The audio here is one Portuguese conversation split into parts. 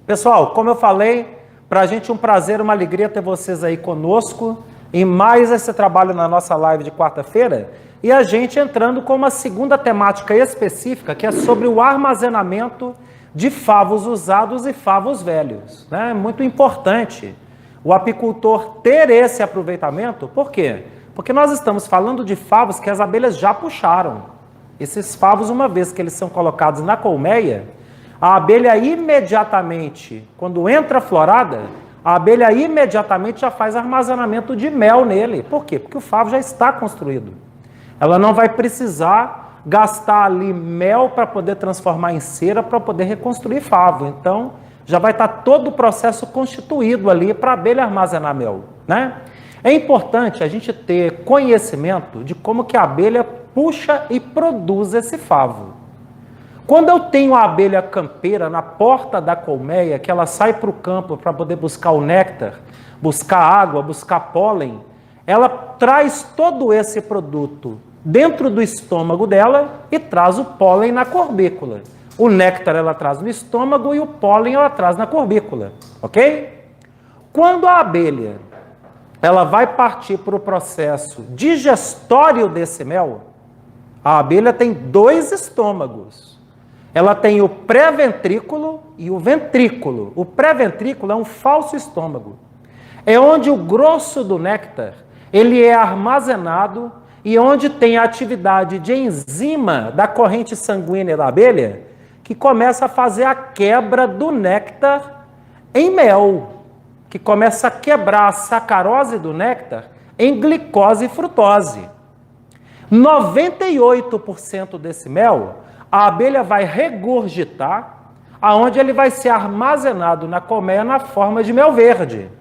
Pessoal, como eu falei, para a gente é um prazer, uma alegria ter vocês aí conosco em mais esse trabalho na nossa live de quarta-feira e a gente entrando com uma segunda temática específica que é sobre o armazenamento de favos usados e favos velhos. É muito importante o apicultor ter esse aproveitamento. Por quê? Porque nós estamos falando de favos que as abelhas já puxaram. Esses favos, uma vez que eles são colocados na colmeia, a abelha imediatamente, quando entra a florada, a abelha imediatamente já faz armazenamento de mel nele. Por quê? Porque o favo já está construído. Ela não vai precisar gastar ali mel para poder transformar em cera, para poder reconstruir favo. Então, já vai estar todo o processo constituído ali para a abelha armazenar mel, né? É importante a gente ter conhecimento de como que a abelha puxa e produz esse favo. Quando eu tenho a abelha campeira na porta da colmeia, que ela sai para o campo para poder buscar o néctar, buscar água, buscar pólen, ela traz todo esse produto dentro do estômago dela e traz o pólen na corbícula. O néctar ela traz no estômago e o pólen ela traz na corbícula, ok? Quando a abelha ela vai partir para o processo digestório desse mel, a abelha tem dois estômagos. Ela tem o pré-ventrículo e o ventrículo. O pré-ventrículo é um falso estômago. É onde o grosso do néctar ele é armazenado e onde tem a atividade de enzima da corrente sanguínea da abelha que começa a fazer a quebra do néctar em mel, que começa a quebrar a sacarose do néctar em glicose e frutose. 98% desse mel a abelha vai regurgitar, aonde ele vai ser armazenado na colmeia na forma de mel verde.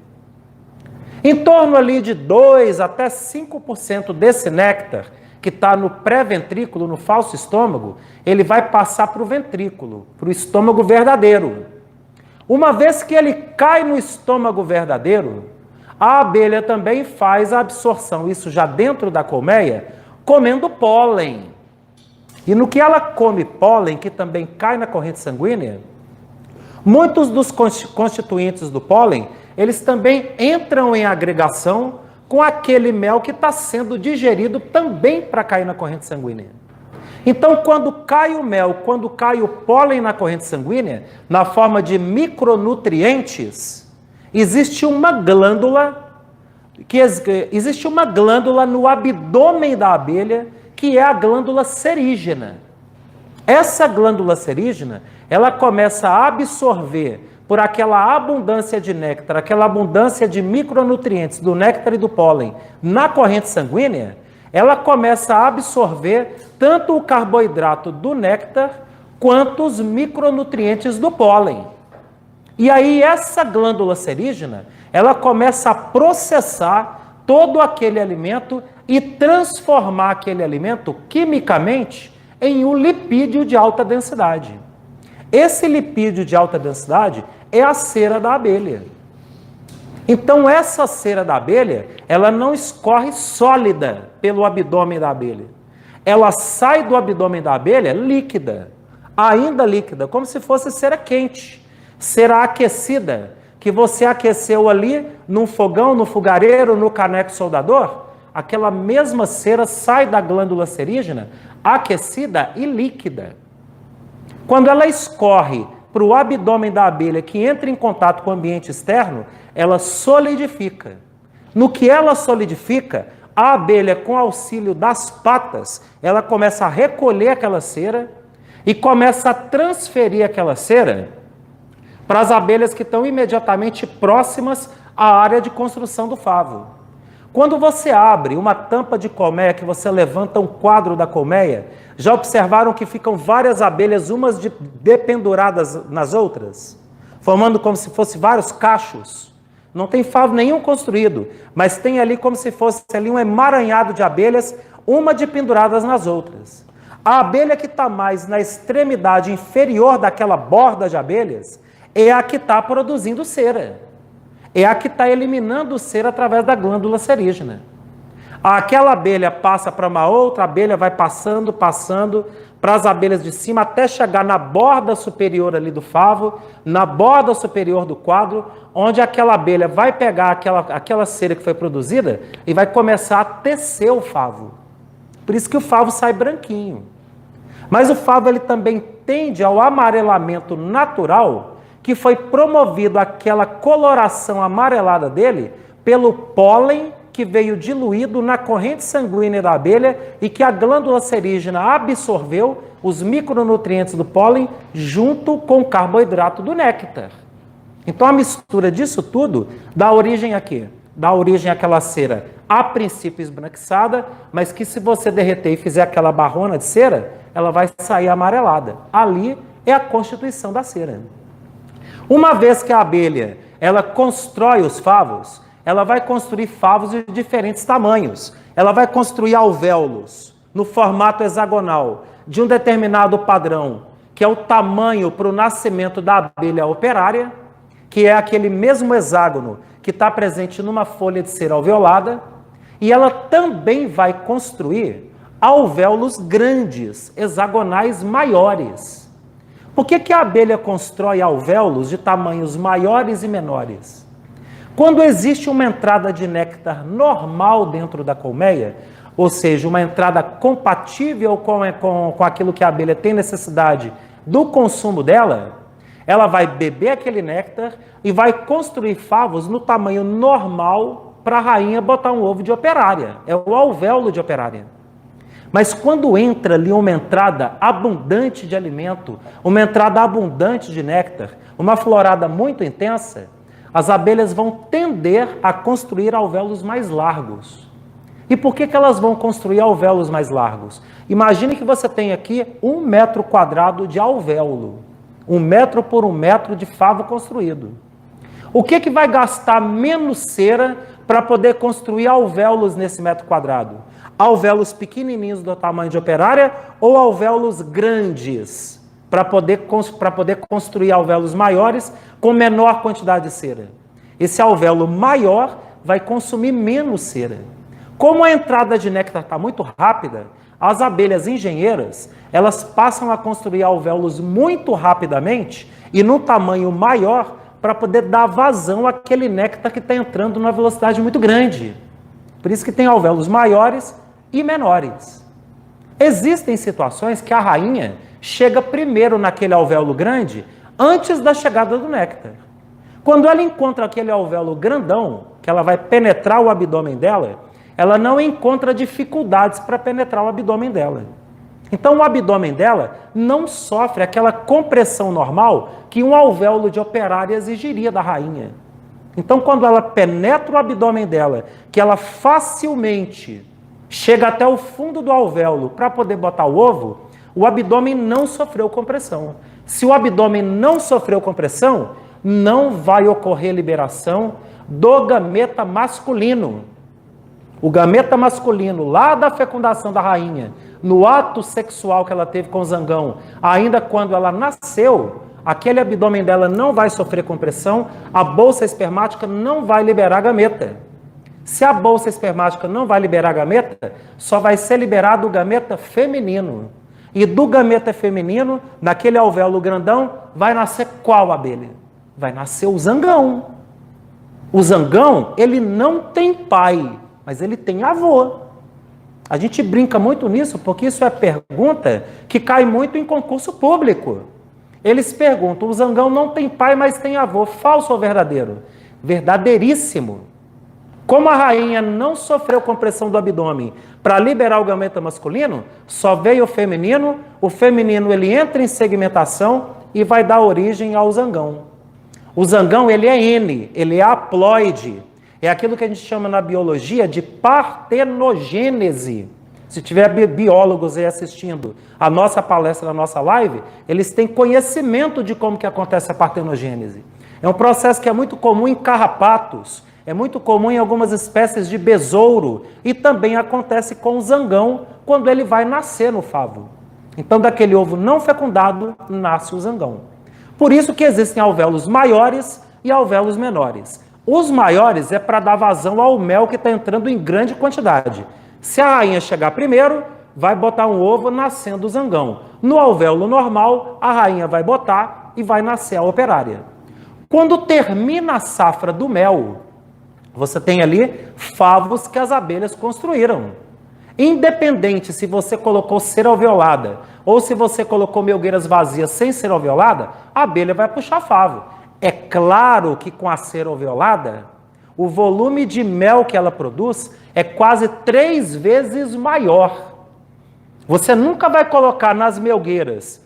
Em torno ali de 2 até 5% desse néctar, que está no pré-ventrículo, no falso estômago, ele vai passar para o ventrículo, para o estômago verdadeiro. Uma vez que ele cai no estômago verdadeiro, a abelha também faz a absorção, isso já dentro da colmeia, comendo pólen. E no que ela come pólen, que também cai na corrente sanguínea, muitos dos constituintes do pólen, eles também entram em agregação com aquele mel que está sendo digerido também para cair na corrente sanguínea. Então, quando cai o mel, quando cai o pólen na corrente sanguínea, na forma de micronutrientes, existe uma glândula no abdômen da abelha, que é a glândula serígena. Essa glândula serígena, ela começa a absorver por aquela abundância de néctar, aquela abundância de micronutrientes do néctar e do pólen na corrente sanguínea, ela começa a absorver tanto o carboidrato do néctar quanto os micronutrientes do pólen. E aí essa glândula serígena, ela começa a processar todo aquele alimento e transformar aquele alimento quimicamente em um lipídio de alta densidade. Esse lipídio de alta densidade é a cera da abelha. Então essa cera da abelha, ela não escorre sólida pelo abdômen da abelha. Ela sai do abdômen da abelha líquida, ainda líquida, como se fosse cera quente, cera aquecida, que você aqueceu ali num fogão, no fogareiro, no caneco soldador. Aquela mesma cera sai da glândula serígena, aquecida e líquida. Quando ela escorre para o abdômen da abelha, que entra em contato com o ambiente externo, ela solidifica. No que ela solidifica, a abelha, com auxílio das patas, ela começa a recolher aquela cera e começa a transferir aquela cera para as abelhas que estão imediatamente próximas à área de construção do favo. Quando você abre uma tampa de colmeia, que você levanta um quadro da colmeia, já observaram que ficam várias abelhas, umas dependuradas nas outras, formando como se fossem vários cachos? Não tem favo nenhum construído, mas tem ali como se fosse ali um emaranhado de abelhas, uma dependuradas nas outras. A abelha que está mais na extremidade inferior daquela borda de abelhas é a que está produzindo cera. É a que está eliminando cera através da glândula serígena. Aquela abelha passa para uma outra, a abelha vai passando, para as abelhas de cima até chegar na borda superior ali do favo, na borda superior do quadro, onde aquela abelha vai pegar aquela cera que foi produzida e vai começar a tecer o favo. Por isso que o favo sai branquinho. Mas o favo ele também tende ao amarelamento natural, que foi promovido aquela coloração amarelada dele pelo pólen que veio diluído na corrente sanguínea da abelha e que a glândula serígena absorveu os micronutrientes do pólen junto com o carboidrato do néctar. Então a mistura disso tudo dá origem a quê? Dá origem àquela cera a princípio esbranquiçada, mas que se você derreter e fizer aquela barrona de cera, ela vai sair amarelada. Ali é a constituição da cera. Uma vez que a abelha ela constrói os favos, ela vai construir favos de diferentes tamanhos. Ela vai construir alvéolos no formato hexagonal de um determinado padrão, que é o tamanho para o nascimento da abelha operária, que é aquele mesmo hexágono que está presente numa folha de cera alveolada, e ela também vai construir alvéolos grandes, hexagonais maiores. Por que a abelha constrói alvéolos de tamanhos maiores e menores? Quando existe uma entrada de néctar normal dentro da colmeia, ou seja, uma entrada compatível com aquilo que a abelha tem necessidade do consumo dela, ela vai beber aquele néctar e vai construir favos no tamanho normal para a rainha botar um ovo de operária. É o alvéolo de operária. Mas quando entra ali uma entrada abundante de alimento, uma entrada abundante de néctar, uma florada muito intensa, as abelhas vão tender a construir alvéolos mais largos. E por que elas vão construir alvéolos mais largos? Imagine que você tem aqui 1 metro quadrado de alvéolo. 1 metro por 1 metro de favo construído. O que vai gastar menos cera para poder construir alvéolos nesse metro quadrado? Alvéolos pequenininhos do tamanho de operária ou alvéolos grandes para poder construir alvéolos maiores com menor quantidade de cera? Esse alvéolo maior vai consumir menos cera. Como a entrada de néctar está muito rápida, as abelhas engenheiras, elas passam a construir alvéolos muito rapidamente e num tamanho maior para poder dar vazão àquele néctar que está entrando numa velocidade muito grande. Por isso que tem alvéolos maiores e menores. Existem situações que a rainha chega primeiro naquele alvéolo grande antes da chegada do néctar. Quando ela encontra aquele alvéolo grandão, que ela vai penetrar o abdômen dela, ela não encontra dificuldades para penetrar o abdômen dela. Então o abdômen dela não sofre aquela compressão normal que um alvéolo de operária exigiria da rainha. Então quando ela penetra o abdômen dela, que ela facilmente chega até o fundo do alvéolo para poder botar o ovo, o abdômen não sofreu compressão. Se o abdômen não sofreu compressão, não vai ocorrer liberação do gameta masculino. O gameta masculino, lá da fecundação da rainha, no ato sexual que ela teve com o zangão, ainda quando ela nasceu, aquele abdômen dela não vai sofrer compressão, a bolsa espermática não vai liberar gameta. Se a bolsa espermática não vai liberar gameta, só vai ser liberado o gameta feminino. E do gameta feminino, naquele alvéolo grandão, vai nascer qual abelha? Vai nascer o zangão. O zangão, ele não tem pai, mas ele tem avô. A gente brinca muito nisso, porque isso é pergunta que cai muito em concurso público. Eles perguntam, o zangão não tem pai, mas tem avô. Falso ou verdadeiro? Verdadeiríssimo. Como a rainha não sofreu compressão do abdômen para liberar o gameta masculino, só veio o feminino ele entra em segmentação e vai dar origem ao zangão. O zangão ele é N, ele é haploide. É aquilo que a gente chama na biologia de partenogênese. Se tiver biólogos aí assistindo a nossa palestra, a nossa live, eles têm conhecimento de como que acontece a partenogênese. É um processo que é muito comum em carrapatos, é muito comum em algumas espécies de besouro e também acontece com o zangão quando ele vai nascer no favo. Então, daquele ovo não fecundado, nasce o zangão. Por isso que existem alvéolos maiores e alvéolos menores. Os maiores é para dar vazão ao mel que está entrando em grande quantidade. Se a rainha chegar primeiro, vai botar um ovo nascendo o zangão. No alvéolo normal, a rainha vai botar e vai nascer a operária. Quando termina a safra do mel, você tem ali favos que as abelhas construíram. Independente se você colocou cera alveolada ou se você colocou melgueiras vazias sem cera alveolada, a abelha vai puxar favo. É claro que com a cera alveolada, o volume de mel que ela produz é quase 3 vezes maior. Você nunca vai colocar nas melgueiras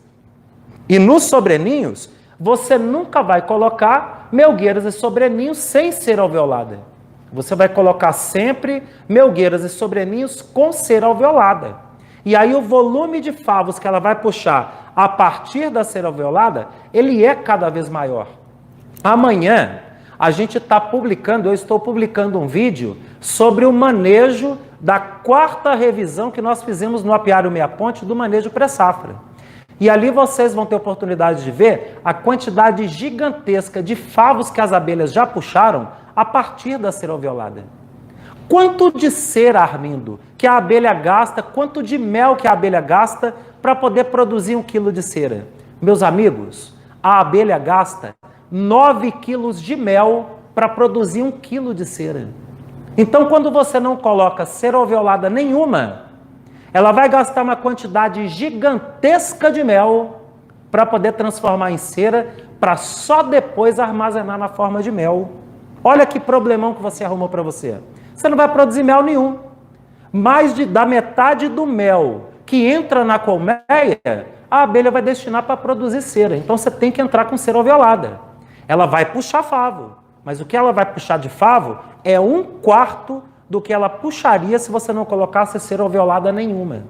e nos sobreninhos, você nunca vai colocar melgueiras e sobreninhos sem cera alveolada. Você vai colocar sempre melgueiras e sobreninhos com cera alveolada. E aí o volume de favos que ela vai puxar a partir da cera alveolada, ele é cada vez maior. Amanhã a gente está publicando, eu estou publicando um vídeo sobre o manejo da 4ª revisão que nós fizemos no Apiário Meia Ponte do manejo pré-safra. E ali vocês vão ter oportunidade de ver a quantidade gigantesca de favos que as abelhas já puxaram a partir da cera alveolada. Quanto de cera, Armindo, que a abelha gasta, quanto de mel que a abelha gasta para poder produzir 1 quilo de cera? Meus amigos, a abelha gasta 9 quilos de mel para produzir 1 quilo de cera. Então, quando você não coloca cera alveolada nenhuma, ela vai gastar uma quantidade gigantesca de mel para poder transformar em cera, para só depois armazenar na forma de mel. Olha que problemão que você arrumou para você. Você não vai produzir mel nenhum. Mais da metade do mel que entra na colmeia, a abelha vai destinar para produzir cera. Então você tem que entrar com cera alveolada. Ela vai puxar favo, mas o que ela vai puxar de favo é 1/4 do que ela puxaria se você não colocasse cera alveolada nenhuma.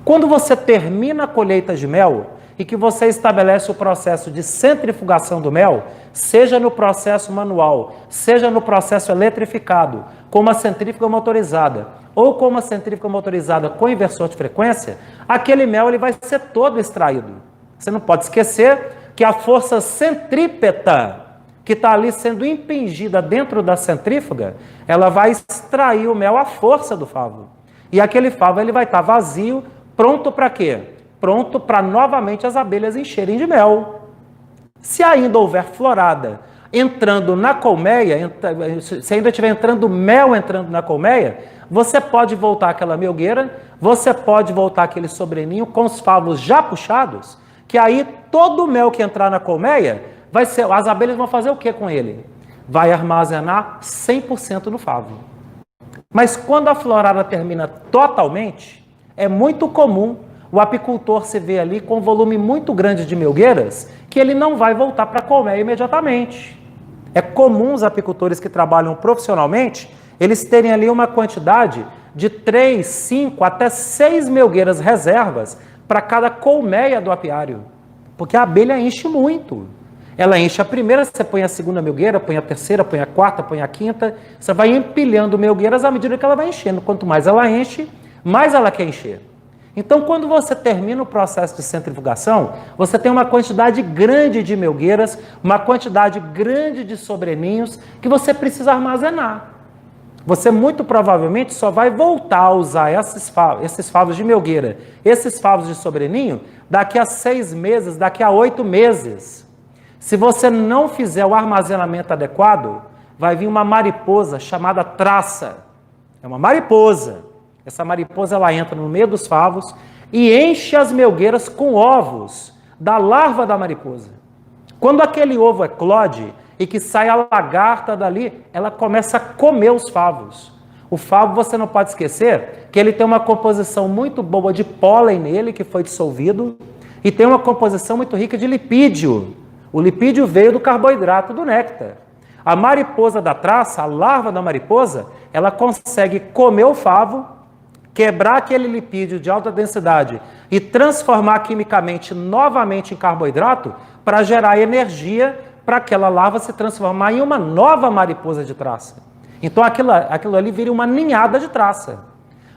Quando você termina a colheita de mel e que você estabelece o processo de centrifugação do mel, seja no processo manual, seja no processo eletrificado, com uma centrífuga motorizada, ou com uma centrífuga motorizada com inversor de frequência, aquele mel ele vai ser todo extraído. Você não pode esquecer que a força centrípeta que está ali sendo impingida dentro da centrífuga, ela vai extrair o mel à força do favo. E aquele favo ele vai estar vazio, pronto para quê? Pronto para novamente as abelhas encherem de mel. Se ainda houver florada entrando na colmeia, se ainda estiver entrando mel entrando na colmeia, você pode voltar aquela melgueira, você pode voltar aquele sobreninho com os favos já puxados, que aí todo o mel que entrar na colmeia, as abelhas vão fazer o que com ele? Vai armazenar 100% no favo. Mas quando a florada termina totalmente, é muito comum o apicultor se ver ali com um volume muito grande de melgueiras, que ele não vai voltar para a colmeia imediatamente. É comum os apicultores que trabalham profissionalmente, eles terem ali uma quantidade de 3, 5, até 6 melgueiras reservas para cada colmeia do apiário. Porque a abelha enche muito. Ela enche a primeira, você põe a segunda melgueira, põe a terceira, põe a quarta, põe a quinta. Você vai empilhando melgueiras à medida que ela vai enchendo. Quanto mais ela enche, mais ela quer encher. Então, quando você termina o processo de centrifugação, você tem uma quantidade grande de melgueiras, uma quantidade grande de sobreninhos que você precisa armazenar. Você muito provavelmente só vai voltar a usar esses favos de melgueira, esses favos de sobreninho, daqui a 6 meses, daqui a 8 meses. Se você não fizer o armazenamento adequado, vai vir uma mariposa chamada traça. É uma mariposa. Essa mariposa ela entra no meio dos favos e enche as melgueiras com ovos da larva da mariposa. Quando aquele ovo eclode e que sai a lagarta dali, ela começa a comer os favos. O favo, você não pode esquecer que ele tem uma composição muito boa de pólen nele, que foi dissolvido, e tem uma composição muito rica de lipídio. O lipídio veio do carboidrato do néctar. A mariposa da traça, a larva da mariposa, ela consegue comer o favo, quebrar aquele lipídio de alta densidade e transformar quimicamente novamente em carboidrato para gerar energia para aquela larva se transformar em uma nova mariposa de traça. Então aquilo ali vira uma ninhada de traça.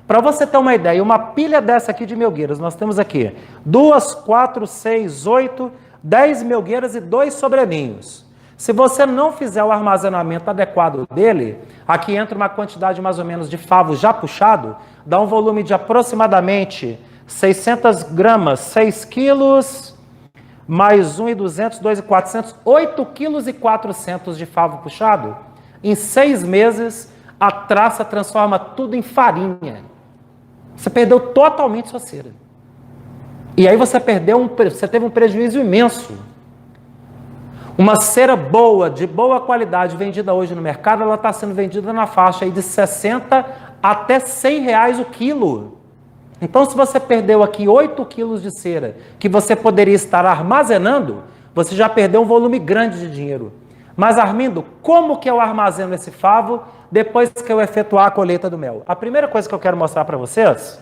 Para você ter uma ideia, uma pilha dessa aqui de melgueiras, nós temos aqui 2, 4, 6, 8, 10 melgueiras e 2 sobreninhos. Se você não fizer o armazenamento adequado dele, aqui entra uma quantidade mais ou menos de favo já puxado, dá um volume de aproximadamente 600 gramas, 6 quilos, mais 1,200, 2,400, 8 quilos e 400 de favo puxado. Em 6 meses, a traça transforma tudo em farinha. Você perdeu totalmente sua cera. E aí você teve um prejuízo imenso. Uma cera boa, de boa qualidade, vendida hoje no mercado, ela está sendo vendida na faixa aí de 60 até 100 reais o quilo. Então, se você perdeu aqui 8 quilos de cera, que você poderia estar armazenando, você já perdeu um volume grande de dinheiro. Mas, Armindo, como que eu armazeno esse favo depois que eu efetuar a colheita do mel? A primeira coisa que eu quero mostrar para vocês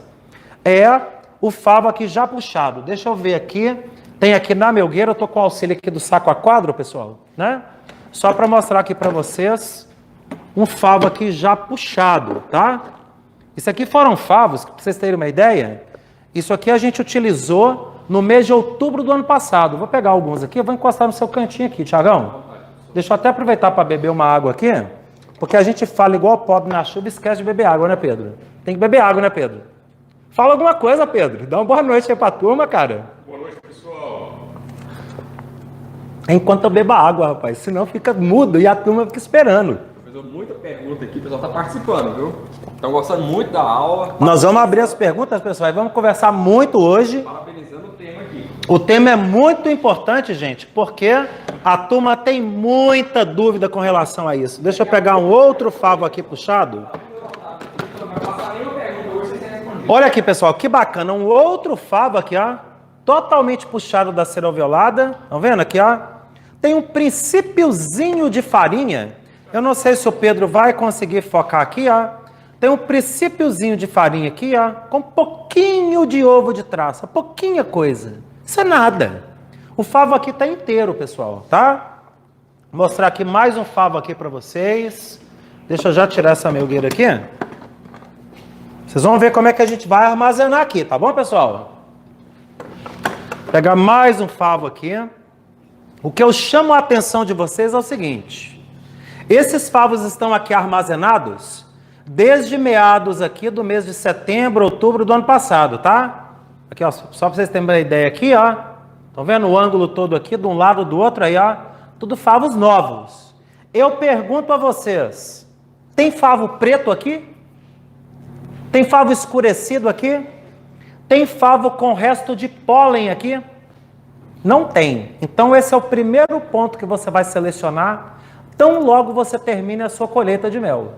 é o favo aqui já puxado. Deixa eu ver aqui. Tem aqui na melgueira, eu estou com o auxílio aqui do saco a quadro, pessoal, né? Só para mostrar aqui para vocês um favo aqui já puxado, tá? Isso aqui foram favos, para vocês terem uma ideia, isso aqui a gente utilizou no mês de outubro do ano passado. Vou pegar alguns aqui, eu vou encostar no seu cantinho aqui, Tiagão. Deixa eu até aproveitar para beber uma água aqui, porque a gente fala igual pobre na chuva e esquece de beber água, né, Pedro? Tem que beber água, né, Pedro? Fala alguma coisa, Pedro. Dá uma boa noite aí para a turma, cara. Boa noite, pessoal. Enquanto eu bebo água, rapaz, senão fica mudo e a turma fica esperando. Muita pergunta aqui, o pessoal está participando, viu? Estão gostando muito da aula. Nós vamos abrir as perguntas, pessoal, e vamos conversar muito hoje. Parabenizando o tema aqui. O tema é muito importante, gente, porque a turma tem muita dúvida com relação a isso. Deixa eu pegar um outro favo aqui puxado. Olha aqui, pessoal, que bacana. Um outro favo aqui, ó, totalmente puxado da cera alveolada. Estão vendo aqui, ó? Tem um princípiozinho de farinha. Eu não sei se o Pedro vai conseguir focar aqui, ó. Tem um princípiozinho de farinha aqui, ó, com um pouquinho de ovo de traça, pouquinha coisa. Isso é nada. O favo aqui tá inteiro, pessoal, tá? Vou mostrar aqui mais um favo aqui para vocês. Deixa eu já tirar essa melgueira aqui. Vocês vão ver como é que a gente vai armazenar aqui, tá bom, pessoal? Pegar mais um favo aqui. O que eu chamo a atenção de vocês é o seguinte. Esses favos estão aqui armazenados desde meados aqui do mês de setembro, outubro do ano passado, tá? Aqui, ó, só para vocês terem uma ideia aqui, ó. Estão vendo o ângulo todo aqui, de um lado do outro aí, ó. Tudo favos novos. Eu pergunto a vocês, tem favo preto aqui? Tem favo escurecido aqui? Tem favo com resto de pólen aqui? Não tem. Então esse é o primeiro ponto que você vai selecionar tão logo você termine a sua colheita de mel.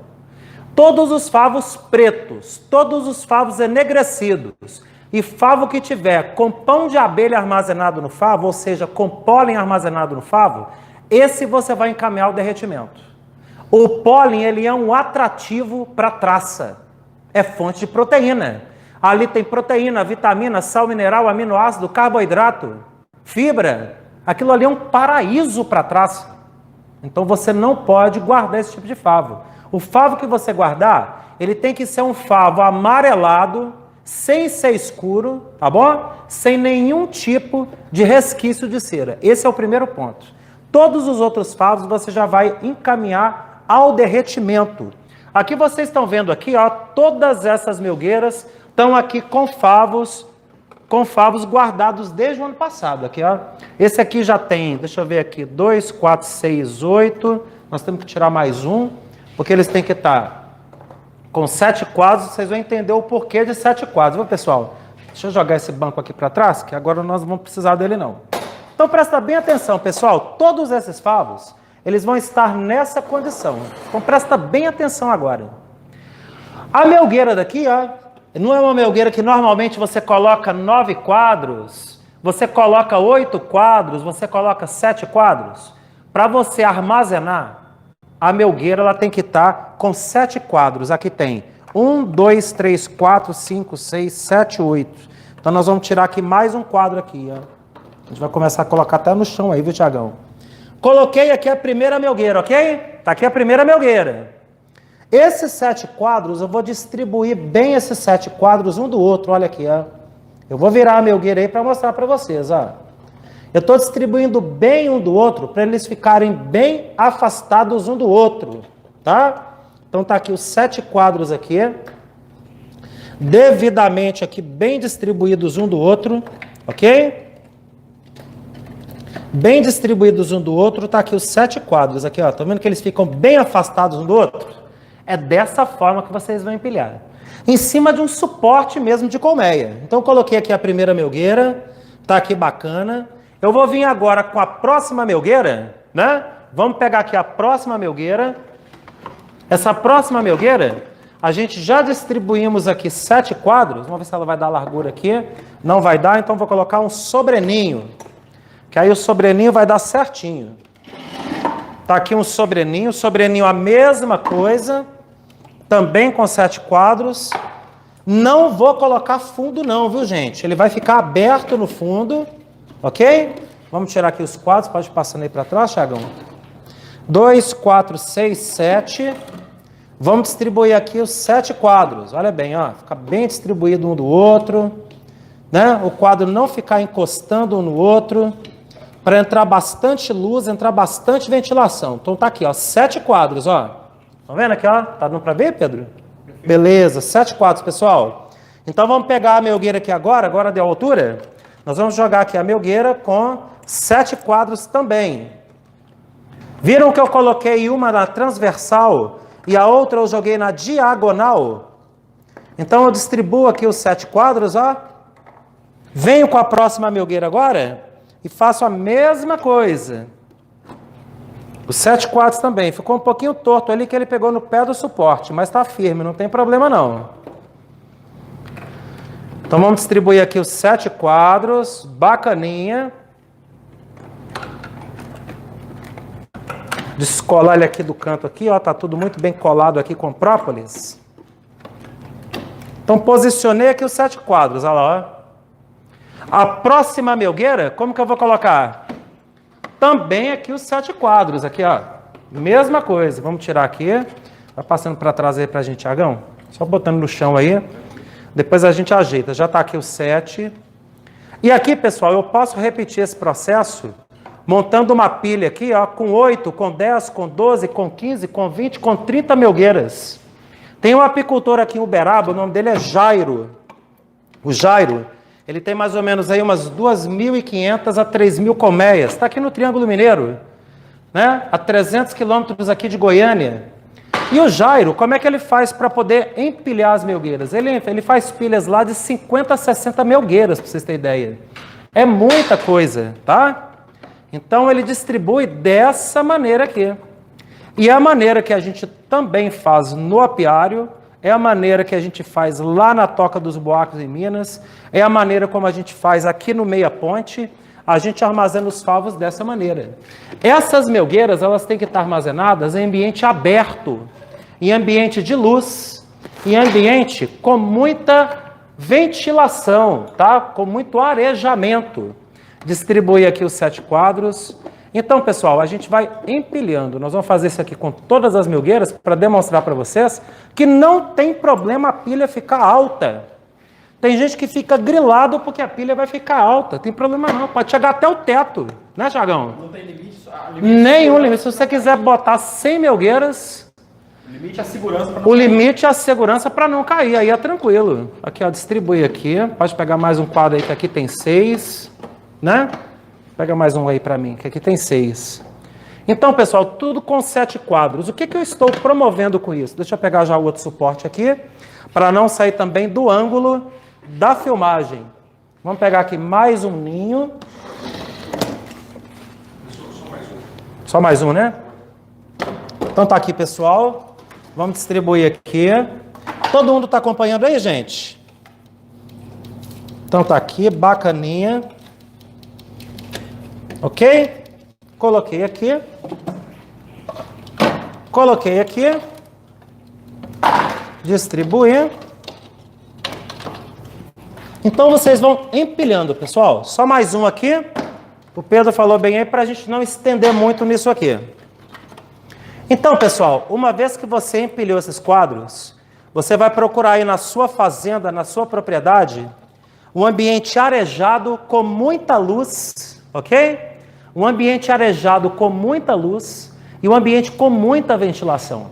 Todos os favos pretos, todos os favos enegrecidos e favo que tiver com pão de abelha armazenado no favo, ou seja, com pólen armazenado no favo, esse você vai encaminhar ao derretimento. O pólen, ele é um atrativo para a traça. É fonte de proteína. Ali tem proteína, vitamina, sal mineral, aminoácido, carboidrato, fibra. Aquilo ali é um paraíso para a traça. Então você não pode guardar esse tipo de favo. O favo que você guardar, ele tem que ser um favo amarelado, sem ser escuro, tá bom? Sem nenhum tipo de resquício de cera. Esse é o primeiro ponto. Todos os outros favos você já vai encaminhar ao derretimento. Aqui vocês estão vendo aqui, ó, todas essas melgueiras estão aqui com favos guardados desde o ano passado. Aqui, ó. Esse aqui já tem, deixa eu ver aqui, 2, 4, 6, 8. Nós temos que tirar mais um, porque eles têm que estar com 7 quadros. Vocês vão entender o porquê de 7 quadros, viu, pessoal? Deixa eu jogar esse banco aqui para trás, que agora nós não vamos precisar dele, não. Então, presta bem atenção, pessoal. Todos esses favos, eles vão estar nessa condição. Então, presta bem atenção agora. A melgueira daqui, ó, não é uma melgueira que normalmente você coloca 9 quadros, você coloca 8 quadros, você coloca 7 quadros. Para você armazenar, a melgueira ela tem que estar com 7 quadros. Aqui tem 1, 2, 3, 4, 5, 6, 7, 8. Então nós vamos tirar aqui mais um quadro aqui, ó. A gente vai começar a colocar até no chão aí, viu, Tiagão? Coloquei aqui a primeira melgueira, ok? Tá aqui a primeira melgueira. Esses 7 quadros, eu vou distribuir bem esses 7 quadros um do outro. Olha aqui, ó. Eu vou virar a melgueira aí para mostrar para vocês, ó. Eu estou distribuindo bem um do outro para eles ficarem bem afastados um do outro, tá? Então tá aqui os 7 quadros aqui. devidamente aqui bem distribuídos um do outro, ok? Bem distribuídos um do outro, tá aqui os 7 quadros, aqui ó, tá vendo que eles ficam bem afastados um do outro? É dessa forma que vocês vão empilhar. Em cima de um suporte mesmo de colmeia. Então eu coloquei aqui a primeira melgueira, tá aqui bacana. Eu vou vir agora com a próxima melgueira, né? Vamos pegar aqui a próxima melgueira. Essa próxima melgueira, a gente já distribuímos aqui 7 quadros. Vamos ver se ela vai dar largura aqui. Não vai dar, então vou colocar um sobreninho. Que aí o sobreninho vai dar certinho. Tá aqui um sobreninho a mesma coisa. Também com 7 quadros. Não vou colocar fundo não, viu gente? Ele vai ficar aberto no fundo, ok? Vamos tirar aqui os quadros, pode passar aí para trás, Thiagão. 2, 4, 6, 7. Vamos distribuir aqui os 7 quadros. Olha bem, ó, fica bem distribuído um do outro, né? O quadro não ficar encostando um no outro, para entrar bastante luz, entrar bastante ventilação. Então tá aqui, ó, 7 quadros, ó. Estão vendo aqui, ó? Tá dando para ver, Pedro? Beleza, 7 quadros, pessoal. Então vamos pegar a melgueira aqui agora deu altura. Nós vamos jogar aqui a melgueira com 7 quadros também. Viram que eu coloquei uma na transversal e a outra eu joguei na diagonal? Então eu distribuo aqui os 7 quadros, ó. Venho com a próxima melgueira agora e faço a mesma coisa. Os 7 quadros também. Ficou um pouquinho torto ali que ele pegou no pé do suporte, mas está firme, não tem problema não. Então vamos distribuir aqui os 7 quadros, bacaninha. Descolar ele aqui do canto aqui, ó, tá tudo muito bem colado aqui com própolis. Então posicionei aqui os 7 quadros, olha lá, ó. A próxima melgueira, como que eu vou colocar? Também aqui os 7 quadros, aqui ó, mesma coisa, vamos tirar aqui, vai passando para trás aí pra gente, Thiagão, só botando no chão aí, depois a gente ajeita, já tá aqui os 7, e aqui pessoal, eu posso repetir esse processo, montando uma pilha aqui ó, com 8, com 10, com 12, com 15, com 20, com 30 melgueiras. Tem um apicultor aqui em Uberaba, o nome dele é Jairo, o Jairo, ele tem mais ou menos aí umas 2.500 a 3.000 colmeias. Está aqui no Triângulo Mineiro, né? A 300 quilômetros aqui de Goiânia. E o Jairo, como é que ele faz para poder empilhar as melgueiras? Ele faz pilhas lá de 50 a 60 melgueiras, para vocês terem ideia. É muita coisa, tá? Então ele distribui dessa maneira aqui. E a maneira que a gente também faz no apiário é a maneira que a gente faz lá na Toca dos Boacos em Minas, é a maneira como a gente faz aqui no Meia Ponte, a gente armazena os favos dessa maneira. Essas melgueiras, elas têm que estar armazenadas em ambiente aberto, em ambiente de luz, em ambiente com muita ventilação, tá? Com muito arejamento. Distribuir aqui os 7 quadros. Então, pessoal, a gente vai empilhando. Nós vamos fazer isso aqui com todas as melgueiras para demonstrar para vocês que não tem problema a pilha ficar alta. Tem gente que fica grilado porque a pilha vai ficar alta. Tem problema não, pode chegar até o teto, né, Thiagão? Não tem limite? Nenhum limite. Se você quiser botar 100 melgueiras... O limite é a segurança para não O limite é a segurança para não cair, aí é tranquilo. Aqui, ó, distribui aqui. Pode pegar mais um quadro aí, que aqui tem 6, né? Pega mais um aí para mim, que aqui tem 6. Então, pessoal, tudo com 7 quadros. O que eu estou promovendo com isso? Deixa eu pegar já o outro suporte aqui, para não sair também do ângulo da filmagem. Vamos pegar aqui mais um ninho. Só mais um, né? Então tá aqui, pessoal. Vamos distribuir aqui. Todo mundo está acompanhando aí, gente? Então tá aqui, bacaninha. Ok? Coloquei aqui. Coloquei aqui. Distribuir. Então vocês vão empilhando, pessoal. Só mais um aqui. O Pedro falou bem aí para a gente não estender muito nisso aqui. Então, pessoal, uma vez que você empilhou esses quadros, você vai procurar aí na sua fazenda, na sua propriedade, um ambiente arejado com muita luz, ok? Um ambiente arejado com muita luz e um ambiente com muita ventilação.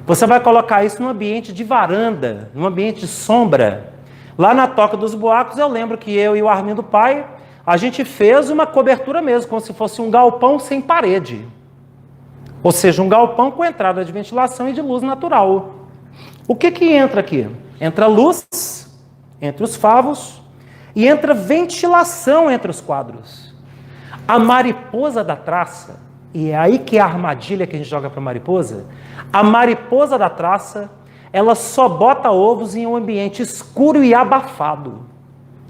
Você vai colocar isso num ambiente de varanda, num ambiente de sombra. Lá na Toca dos Buacos, eu lembro que eu e o Armindo Pai, a gente fez uma cobertura mesmo, como se fosse um galpão sem parede. Ou seja, um galpão com entrada de ventilação e de luz natural. O que que entra aqui? Entra luz entre os favos e entra ventilação entre os quadros. A mariposa da traça, e é aí que é a armadilha que a gente joga para a mariposa, a mariposa da traça, ela só bota ovos em um ambiente escuro e abafado.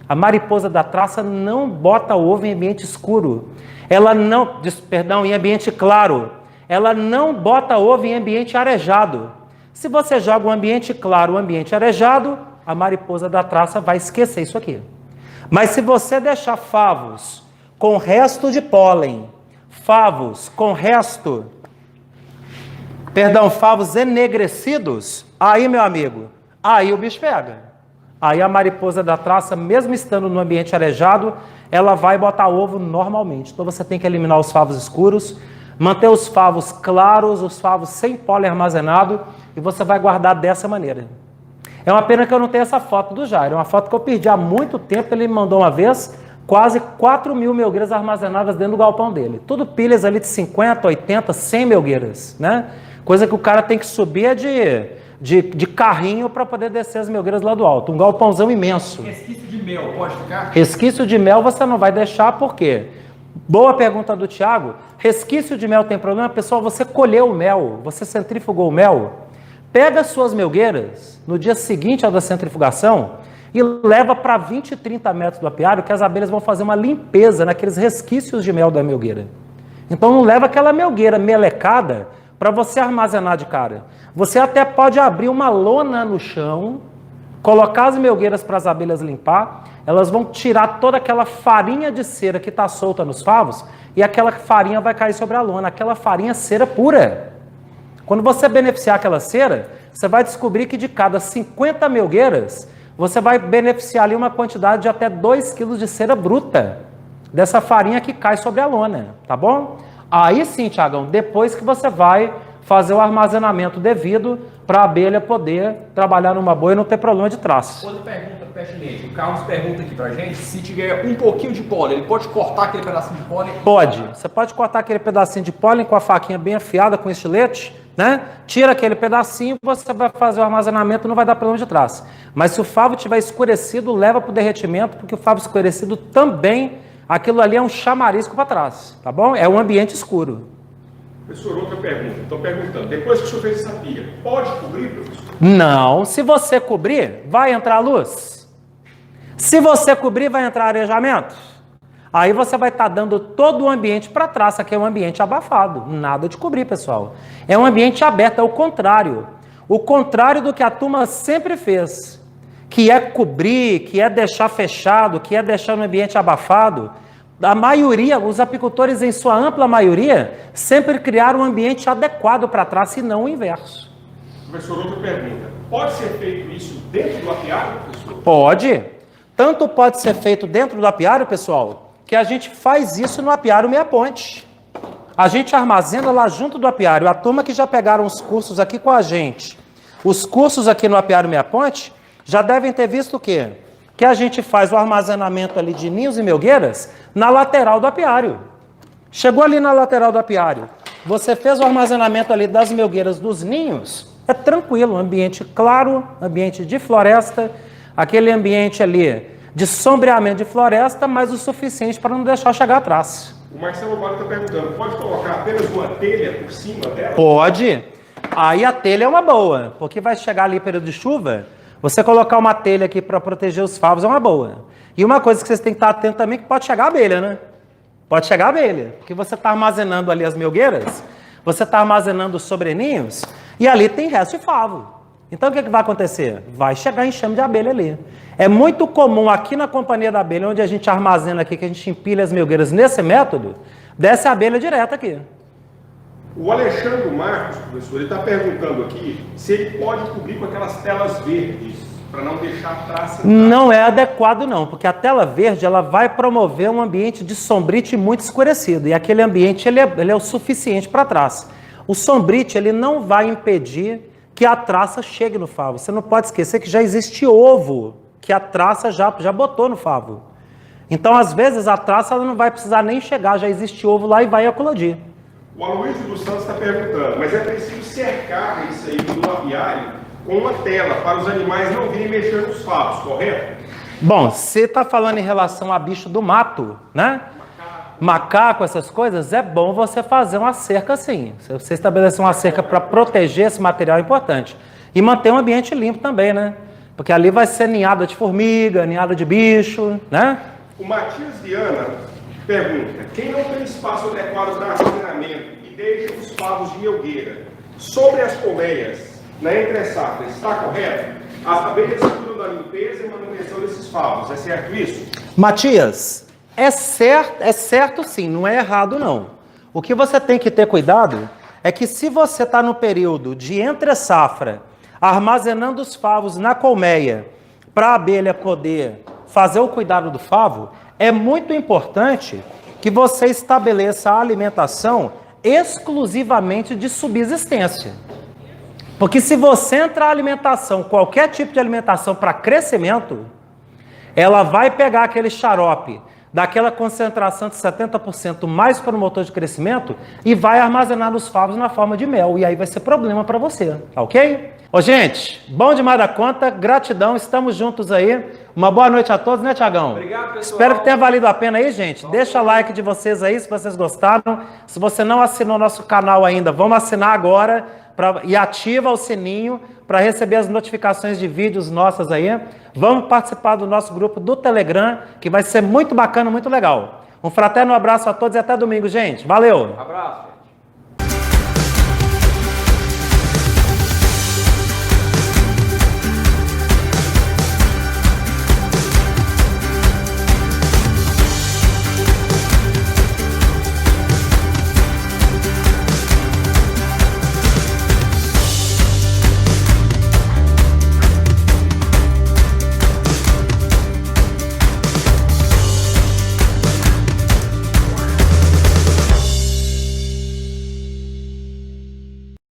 A mariposa da traça não bota ovo em ambiente escuro. Ela não, perdão, em ambiente claro. Ela não bota ovo em ambiente arejado. Se você joga um ambiente claro, um ambiente arejado, a mariposa da traça vai esquecer isso aqui. Mas se você deixar favos com resto de pólen, favos com resto, favos enegrecidos, aí, meu amigo, aí o bicho pega. Aí a mariposa da traça, mesmo estando no ambiente arejado, ela vai botar ovo normalmente. Então você tem que eliminar os favos escuros, manter os favos claros, os favos sem pólen armazenado, e você vai guardar dessa maneira. É uma pena que eu não tenho essa foto do Jairo. É uma foto que eu perdi há muito tempo. Ele me mandou uma vez quase 4.000 melgueiras armazenadas dentro do galpão dele. Tudo pilhas ali de 50, 80, 100 melgueiras, né? Coisa que o cara tem que subir de carrinho para poder descer as melgueiras lá do alto. Um galpãozão imenso. Resquício de mel, pode ficar? Resquício de mel você não vai deixar, por quê? Boa pergunta do Thiago. Resquício de mel tem problema? Pessoal, você colheu o mel, você centrifugou o mel, pega as suas melgueiras no dia seguinte ao da centrifugação e leva para 20, 30 metros do apiário, que as abelhas vão fazer uma limpeza naqueles resquícios de mel da melgueira. Então não leva aquela melgueira melecada para você armazenar de cara. Você até pode abrir uma lona no chão, colocar as melgueiras para as abelhas limpar, elas vão tirar toda aquela farinha de cera que está solta nos favos e aquela farinha vai cair sobre a lona, aquela farinha é cera pura. Quando você beneficiar aquela cera, você vai descobrir que de cada 50 melgueiras, você vai beneficiar ali uma quantidade de até 2 kg de cera bruta, dessa farinha que cai sobre a lona, tá bom? Aí sim, Tiagão, depois que você vai fazer o armazenamento devido para a abelha poder trabalhar numa boa e não ter problema de traço. Outra pergunta pertinente. O Carlos pergunta aqui pra gente se tiver um pouquinho de pólen, ele pode cortar aquele pedacinho de pólen? Pode. Você pode cortar aquele pedacinho de pólen com a faquinha bem afiada, com estilete, né? Tira aquele pedacinho, você vai fazer o armazenamento, não vai dar problema de traço. Mas se o favo tiver escurecido, leva para o derretimento, porque o favo escurecido também, aquilo ali é um chamarisco para trás, tá bom? É um ambiente escuro. Professor, outra pergunta. Estou perguntando, depois que o senhor fez essa pilha, pode cobrir, professor? Não. Se você cobrir, vai entrar luz. Se você cobrir, vai entrar arejamento. Aí você vai estar dando todo o ambiente para trás, que é um ambiente abafado. Nada de cobrir, pessoal. É um ambiente aberto, é o contrário. O contrário do que a turma sempre fez, que é cobrir, que é deixar fechado, que é deixar no ambiente abafado. A maioria, os apicultores em sua ampla maioria, sempre criaram um ambiente adequado para trás e não o inverso. Professor, outra pergunta. Pode ser feito isso dentro do apiário, professor? Pode. Tanto pode ser feito dentro do apiário, pessoal, que a gente faz isso no apiário Meia Ponte. A gente armazena lá junto do apiário. A turma que já pegaram os cursos aqui com a gente, os cursos aqui no apiário Meia Ponte, já devem ter visto o quê? Que a gente faz o armazenamento ali de ninhos e melgueiras na lateral do apiário. Chegou ali na lateral do apiário, você fez o armazenamento ali das melgueiras dos ninhos, é tranquilo, ambiente claro, ambiente de floresta, aquele ambiente ali de sombreamento de floresta, mas o suficiente para não deixar chegar atrás. O Marcelo Vale está perguntando, pode colocar apenas uma telha por cima dela? Pode. Aí a telha é uma boa, porque vai chegar ali período de chuva, você colocar uma telha aqui para proteger os favos é uma boa. E uma coisa que vocês têm que estar atento também, que pode chegar abelha, né? Pode chegar abelha, porque você está armazenando ali as melgueiras, você está armazenando os sobreninhos, e ali tem resto de favo. Então o que vai acontecer? Vai chegar enxame de abelha ali. É muito comum aqui na Companhia da Abelha, onde a gente armazena aqui, que a gente empilha as melgueiras nesse método, desce a abelha direto aqui. O Alexandre Marcos, professor, ele está perguntando aqui se ele pode cobrir com aquelas telas verdes, para não deixar traça. Não é adequado não, porque a tela verde ela vai promover um ambiente de sombrite muito escurecido, e aquele ambiente ele é o suficiente para trás. O sombrite ele não vai impedir que a traça chegue no favo. Você não pode esquecer que já existe ovo que a traça já botou no favo. Então, às vezes, a traça ela não vai precisar nem chegar, já existe ovo lá e vai eclodir. O Aloysio dos Santos está perguntando, mas é preciso cercar isso aí do apiário com uma tela para os animais não virem mexer nos favos, correto? Bom, você está falando em relação a bicho do mato, né? Macaco, essas coisas, é bom você fazer uma cerca sim. Você estabelecer uma cerca para proteger esse material é importante. E manter um ambiente limpo também, né? Porque ali vai ser ninhada de formiga, ninhada de bicho, né? O Matias Viana pergunta, quem não tem espaço adequado para armazenamento e deixa os favos de melgueira sobre as colmeias na entre-safra, está correto? As abelhas cuidam da limpeza e manutenção desses favos, é certo isso? Matias, é certo sim, não é errado não. O que você tem que ter cuidado é que se você está no período de entre-safra, armazenando os favos na colmeia, para a abelha poder fazer o cuidado do favo, é muito importante que você estabeleça a alimentação exclusivamente de subsistência. Porque se você entrar a alimentação, qualquer tipo de alimentação para crescimento, ela vai pegar aquele xarope daquela concentração de 70% mais para o motor de crescimento e vai armazenar nos favos na forma de mel. E aí vai ser problema para você, tá ok? Ô, gente, bom demais da conta, gratidão, estamos juntos aí. Uma boa noite a todos, né, Tiagão? Obrigado, pessoal. Espero que tenha valido a pena aí, gente. Deixa o like de vocês aí, se vocês gostaram. Se você não assinou nosso canal ainda, vamos assinar agora e ativa o sininho para receber as notificações de vídeos nossas aí. Vamos participar do nosso grupo do Telegram, que vai ser muito bacana, muito legal. Um fraterno abraço a todos e até domingo, gente. Valeu! Abraço.